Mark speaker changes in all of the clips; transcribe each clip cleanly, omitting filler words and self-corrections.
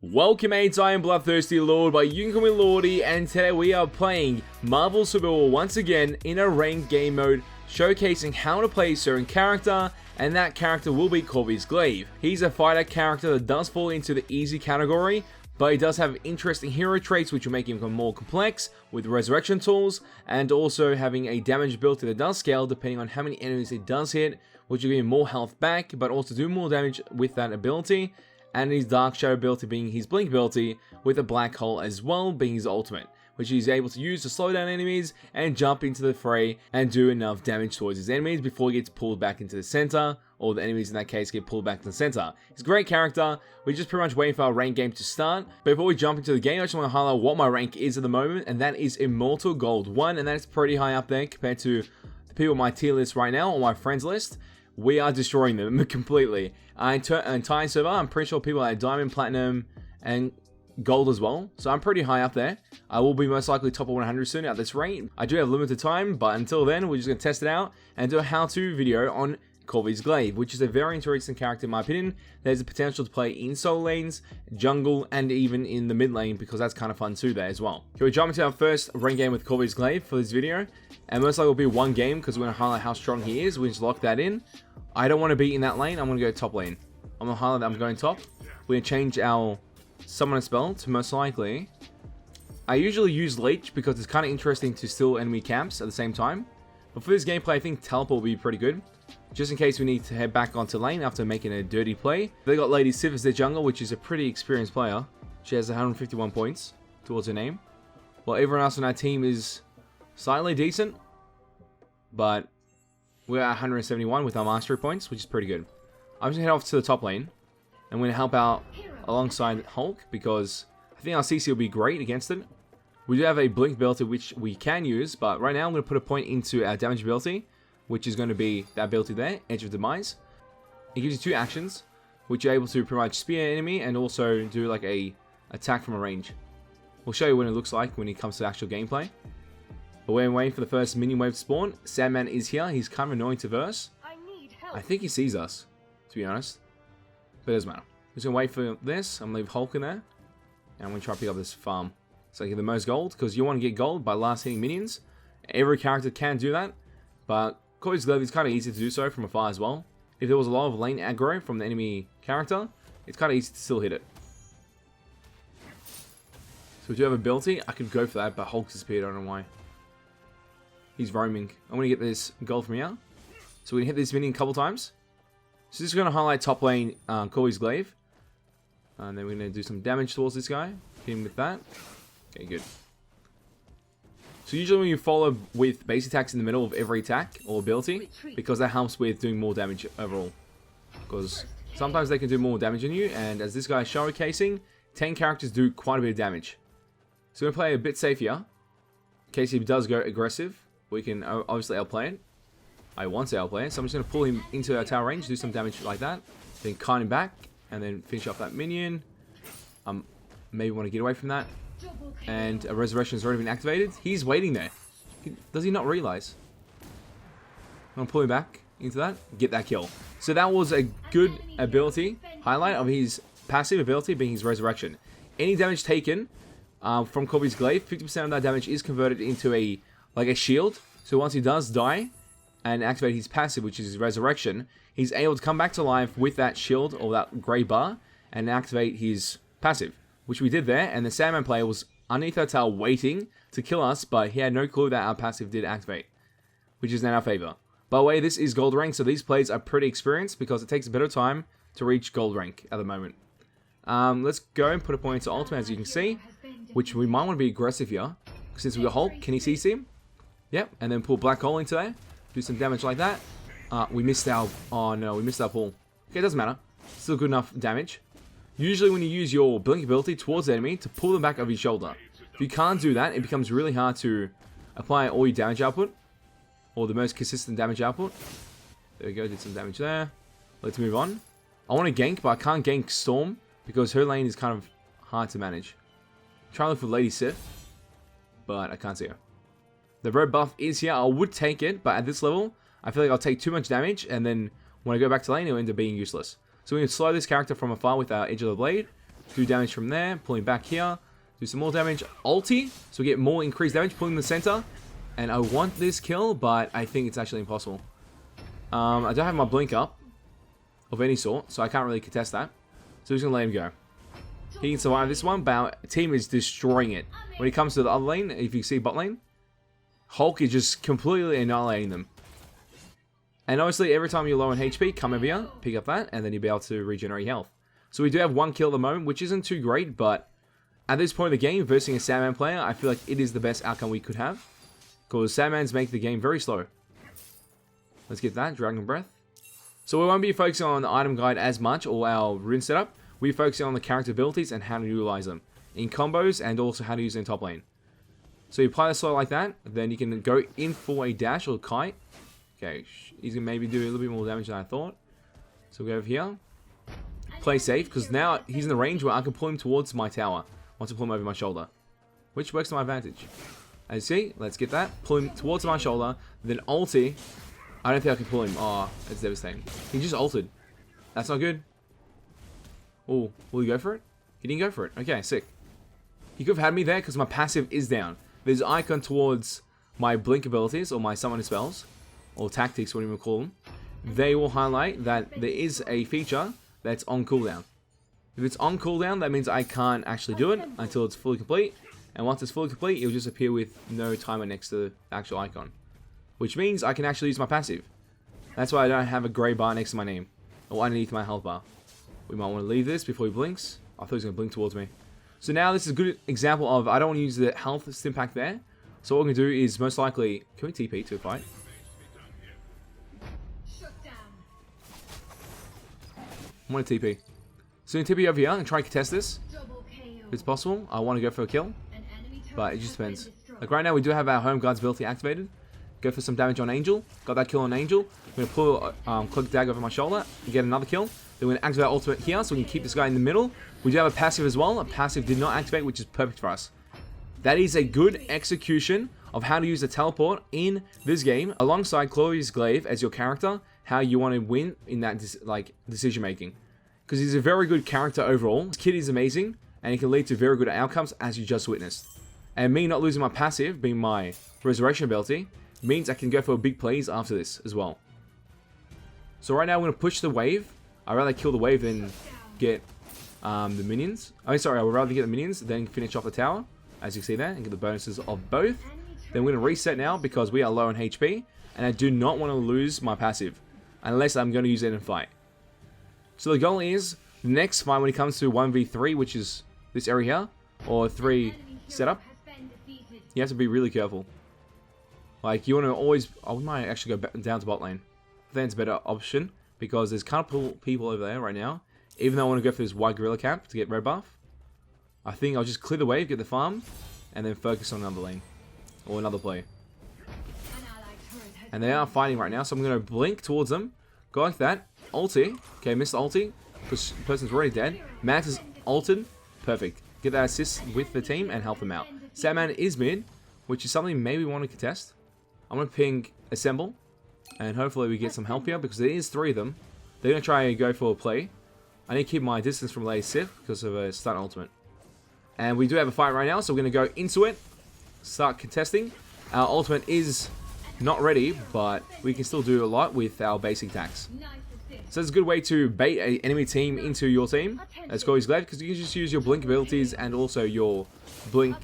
Speaker 1: Welcome mates, I am Bloodthirsty Lord, but you can call me Lordy, and today we are playing Marvel Civil War once again in a ranked game mode, showcasing how to play a certain character, and that character will be Corvus Glaive. He's a fighter character that does fall into the easy category, but he does have interesting hero traits which will make him more complex with resurrection tools, and also having a damage ability that does scale depending on how many enemies it does hit, which will give him more health back, but also do more damage with that ability. And his Dark Shadow ability being his Blink ability, with a Black Hole as well being his ultimate, which he's able to use to slow down enemies and jump into the fray and do enough damage towards his enemies before he gets pulled back into the center, or the enemies in that case get pulled back to the center. He's a great character. We're just pretty much waiting for our rank game to start. But before we jump into the game, I just want to highlight what my rank is at the moment, and that is Immortal Gold 1, and that is pretty high up there compared to the people on my tier list right now, on my friends list. We are destroying them completely. Entire server, I'm pretty sure people are Diamond, Platinum, and Gold as well. So I'm pretty high up there. I will be most likely top of 100 soon at this rate. I do have limited time, but until then, we're just going to test it out and do a how-to video on Corvus Glaive, which is a very interesting character in my opinion. There's a potential to play in solo lanes, jungle, and even in the mid lane, because that's kind of fun too there as well. Okay, we jump into our first rank game with Corvus Glaive for this video, and most likely will be one game because we're going to highlight how strong he is. We just lock that in. I don't want to be in that lane. I'm going to go top lane. I'm going to highlight that I'm going top. We're going to change our summon spell to most likely. I usually use Leech because it's kind of interesting to steal enemy camps at the same time. But for this gameplay, I think Teleport will be pretty good, just in case we need to head back onto lane after making a dirty play. They got Lady Sif as their jungle, which is a pretty experienced player. She has 151 points towards her name, while everyone else on our team is slightly decent, but we're at 171 with our mastery points, which is pretty good. I'm just going to head off to the top lane. I'm going to help out alongside Hulk, because I think our CC will be great against it. We do have a Blink ability which we can use, but right now I'm going to put a point into our damage ability, which is going to be that ability there, Edge of Demise. It gives you two actions, which you're able to pretty much spear an enemy and also do like a attack from a range. We'll show you what it looks like when it comes to actual gameplay. But we're waiting for the first minion wave to spawn. Sandman is here. He's kind of annoying to verse. I think he sees us, to be honest. But it doesn't matter. We're just going to wait for this. I'm going to leave Hulk in there. And I'm going to try to pick up this farm. So I get the most gold, because you want to get gold by last hitting minions. Every character can do that. But Corvus Glaive is kind of easy to do so from afar as well. If there was a lot of lane aggro from the enemy character, it's kind of easy to still hit it. So we do have ability. I could go for that, but Hulk disappeared. I don't know why. He's roaming. I'm going to get this gold from here. So we can hit this minion a couple times. So this is going to highlight top lane Corvus Glaive. And then we're going to do some damage towards this guy. Hit him with that. Okay, good. So usually when you follow with base attacks in the middle of every attack or ability, because that helps with doing more damage overall. Because sometimes they can do more damage than you, and as this guy is showcasing, 10 characters do quite a bit of damage. So we're going to play a bit safe here. In case he does go aggressive, we can obviously outplay it. I want to outplay it, so I'm just going to pull him into our tower range, do some damage like that, then kite him back, and then finish off that minion. Maybe want to get away from that. And a resurrection has already been activated. He's waiting there. Does he not realize? I'm going to pull him back into that. Get that kill. So that was a good ability. Highlight of his passive ability being his resurrection. Any damage taken from Corvus Glaive, 50% of that damage is converted into a shield. So once he does die and activate his passive, which is his resurrection, he's able to come back to life with that shield or that grey bar and activate his passive, which we did there. And the Sandman player was underneath our tower waiting to kill us, but he had no clue that our passive did activate, which is in our favor. By the way, this is gold rank, so these players are pretty experienced because it takes a bit of time to reach gold rank at the moment. Let's go and put a point into ultimate, as you can see, which we might want to be aggressive here. Since we got Hulk, can he CC him? Yep, and then pull Black Hole into there. Do some damage like that. We missed our... Oh no, we missed our pull. Okay, it doesn't matter. Still good enough damage. Usually when you use your Blink ability towards the enemy to pull them back over your shoulder. If you can't do that, it becomes really hard to apply all your damage output. Or the most consistent damage output. There we go, did some damage there. Let's move on. I want to gank, but I can't gank Storm because her lane is kind of hard to manage. Try to look for Lady Sif, but I can't see her. The red buff is here. I would take it, but at this level, I feel like I'll take too much damage, and then when I go back to lane, it'll end up being useless. So we can slow this character from afar with our Edge of the Blade. do damage from there, pulling back here, do some more damage, ulti, so we get more increased damage, pulling the center, and I want this kill, but I think it's actually impossible. I don't have my blink up, of any sort, so I can't really contest that, so we're just going to let him go. He can survive this one, but our team is destroying it. When it comes to the other lane, if you see bot lane, Hulk is just completely annihilating them. And obviously, every time you're low on HP, come over here, pick up that, and then you'll be able to regenerate health. So we do have one kill at the moment, which isn't too great, but at this point of the game, versing a Sandman player, I feel like it is the best outcome we could have. Because Sandmans make the game very slow. Let's get that, Dragon Breath. So we won't be focusing on the item guide as much, or our rune setup. We're focusing on the character abilities and how to utilize them. In combos, and also how to use them in top lane. So you apply the slow like that, then you can go in for a dash or a kite. Okay, he's going to maybe do a little bit more damage than I thought. So we go over here. Play safe, because now he's in the range where I can pull him towards my tower. Once I pull him over my shoulder. Which works to my advantage. As you see, let's get that. Pull him towards my shoulder. Then ulti. I don't think I can pull him. Oh, that's devastating. He just ulted. That's not good. Oh, will he go for it? He didn't go for it. Okay, sick. He could have had me there because my passive is down. There's an icon towards my blink abilities or my summoning spells. Or tactics, whatever you call them. They will highlight that there is a feature that's on cooldown. If it's on cooldown, that means I can't actually do it until it's fully complete. And once it's fully complete, it'll just appear with no timer next to the actual icon. Which means I can actually use my passive. That's why I don't have a grey bar next to my name. Or underneath my health bar. We might want to leave this before he blinks. I thought he was going to blink towards me. So now this is a good example of I don't want to use the health stimpack there. So what we're going to do is most likely... Can we TP to a fight? I'm going to TP. So I'm going to TP over here and try to contest this. If it's possible, I want to go for a kill. But it just depends. Like right now we do have our Home Guard's ability activated. Go for some damage on Angel. Got that kill on Angel. I'm going to pull Cloak Dagger over my shoulder and get another kill. Then we're going to activate our ultimate here so we can keep this guy in the middle. We do have a passive as well. A passive did not activate, which is perfect for us. That is a good execution of how to use the teleport in this game alongside Claudius Glaive as your character. How you want to win in that decision making. Because he's a very good character overall. This kid is amazing and it can lead to very good outcomes as you just witnessed. And me not losing my passive, being my resurrection ability, means I can go for big plays after this as well. So right now I'm going to push the wave. I'd rather kill the wave than get the minions. I would rather get the minions than finish off the tower, as you see there, and get the bonuses of both. Then we're going to reset now because we are low on HP, and I do not want to lose my passive, unless I'm going to use it in a fight. So the goal is, the next fight when it comes to 1v3, which is this area here, or 3 setup, you have to be really careful. Like, you want to always... I might actually go down to bot lane. I think it's a better option, because there's kind of people over there right now. Even though I want to go for this white gorilla camp to get red buff, I think I'll just clear the wave, get the farm, and then focus on another lane. Or another play. And they are fighting right now, so I'm going to blink towards them. Go like that. Ulti. Okay, missed the ulti. Because the person's already dead. Max is ulted. Perfect. Get that assist with the team and help them out. Sandman is mid, which is something maybe we want to contest. I'm going to ping Assemble. And hopefully we get some help here, because there is 3 of them. They're going to try and go for a play. I need to keep my distance from Lady Sif because of a stun ultimate. And we do have a fight right now, so we're going to go into it. Start contesting. Our ultimate is not ready, but we can still do a lot with our basic attacks. So it's a good way to bait an enemy team into your team. Let's go, he's glad, because you can just use your blink abilities and also your blink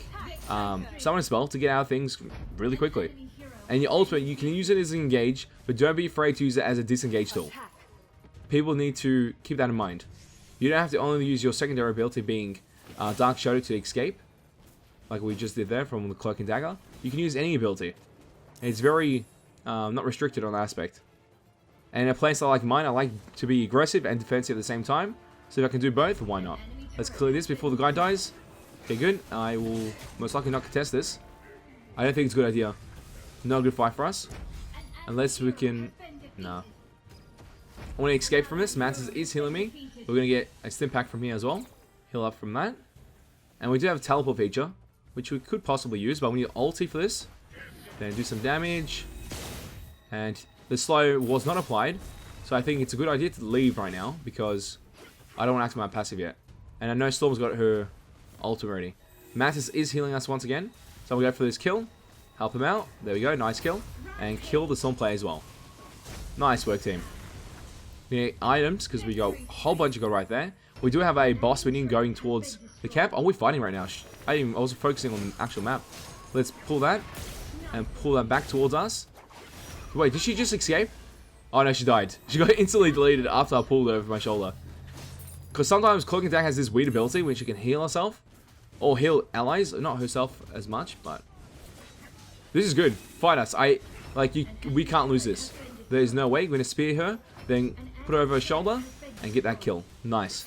Speaker 1: summon spell to get out of things really quickly. And your ultimate, you can use it as an engage, but don't be afraid to use it as a disengage tool. People need to keep that in mind. You don't have to only use your secondary ability being Dark Shadow to escape, like we just did there from the Cloak and Dagger. You can use any ability. And it's very not restricted on that aspect. And in a playstyle like mine, I like to be aggressive and defensive at the same time. So if I can do both, why not? Let's clear this before the guy dies. Okay, good. I will most likely not contest this. I don't think it's a good idea. Not a good fight for us. Unless we can... Nah. I want to escape from this. Mantis is healing me. We're going to get a stim pack from here as well. Heal up from that. And we do have a teleport feature, which we could possibly use, but we need ulti for this. Then do some damage. And the slow was not applied. So I think it's a good idea to leave right now, because I don't want to activate my passive yet. And I know Storm's got her ult already. Mantis is healing us once again. So we'll go for this kill. Help him out. There we go. Nice kill. And kill the Storm player as well. Nice work, team. We need items because we got a whole bunch of gold right there. We do have a boss minion going towards the camp. Oh, we're fighting right now. I was focusing on the actual map. Let's pull that. And pull that back towards us. Wait, did she just escape? Oh no, she died. She got instantly deleted after I pulled her over my shoulder. Because sometimes Cloaking Attack has this weird ability when she can heal herself. Or heal allies. Not herself as much, but... This is good. Fight us. We can't lose this. There's no way. We're going to spear her. Then put her over her shoulder. And get that kill. Nice.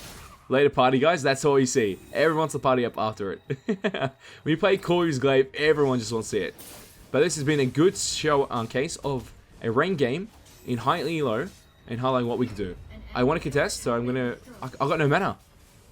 Speaker 1: Later party, guys. That's all you see. Everyone wants to party up after it. When you play Corvus Glaive, everyone just wants to see it. But this has been a good case of a ranked game in high elo and highlighting what we can do. I want to contest, so I'm gonna... I got no mana.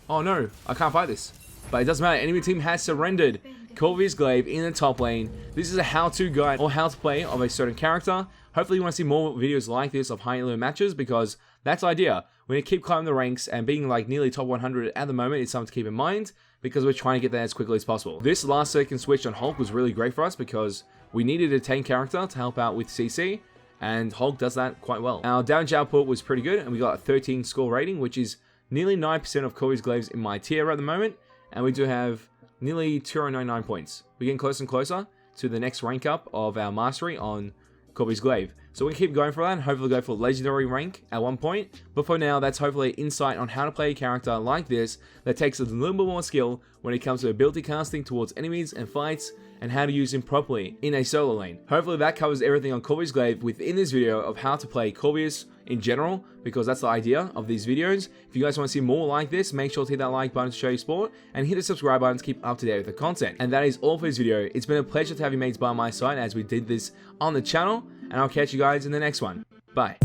Speaker 1: Oh no, I can't fight this. But it doesn't matter, enemy team has surrendered. Corvus Glaive in the top lane. This is a how-to guide or how to play of a certain character. Hopefully you want to see more videos like this of high elo matches because that's the idea. We're going to keep climbing the ranks and being like nearly top 100 at the moment is something to keep in mind because we're trying to get there as quickly as possible. This last second switch on Hulk was really great for us because we needed a tank character to help out with CC. And Hulk does that quite well. Our damage output was pretty good, and we got a 13 score rating, which is nearly 9% of Corvus Glaives in my tier at the moment. And we do have nearly 299 points. We're getting closer and closer to the next rank up of our mastery on Corvus Glaive. So we keep going for that and hopefully go for legendary rank at one point. But for now, that's hopefully insight on how to play a character like this that takes a little bit more skill when it comes to ability casting towards enemies and fights and how to use him properly in a solo lane. Hopefully that covers everything on Corvus Glaive within this video of how to play Corvus in general, because that's the idea of these videos. If you guys want to see more like this, make sure to hit that like button to show your support, and hit the subscribe button to keep up to date with the content. And that is all for this video. It's been a pleasure to have you mates by my side as we did this on the channel, and I'll catch you guys in the next one. Bye.